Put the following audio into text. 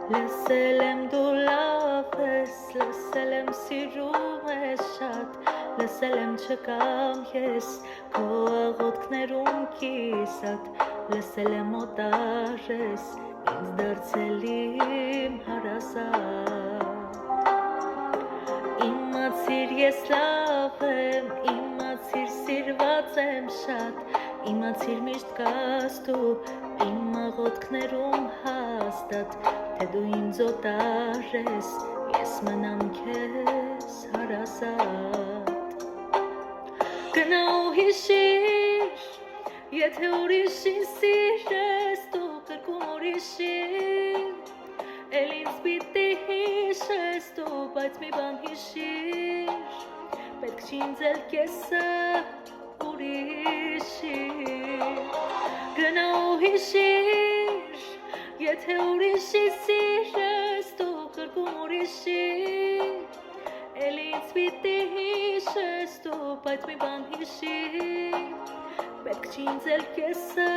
Լսել եմ դու լավ ես, լսել եմ սիրում ես շատ, լսել եմ չկամ ես, քո աղոթքներում կիսատ, լսել եմ օտար ես, ինձ դարձել իմ հարազատ։ Իմացիր ես լավ եմ, իմացիր սիրված եմ շատ, իմացիր միշտ կաս դու, իմ աղոթքներում հաստատ, թե դու ինձ օտար ես, ես մնամ քեզ հարազատ։ Գնա ու հիշիր, եթե ուրիշին սիրես, դու կրկում ուրիշին, էլ ինձ պիտի հիշես դու, բայց մի բան հիշիր, պետք չի ինձ էլ կեսը ուրիշին։ Գնա ու հիշիր, եթե ուրիշի սիրես, դու կրկում ուրիշին, էլ ինձ պիտի հիշես դու, բայց մի բան հիշիր, պետք չի ինձ էլ կեսը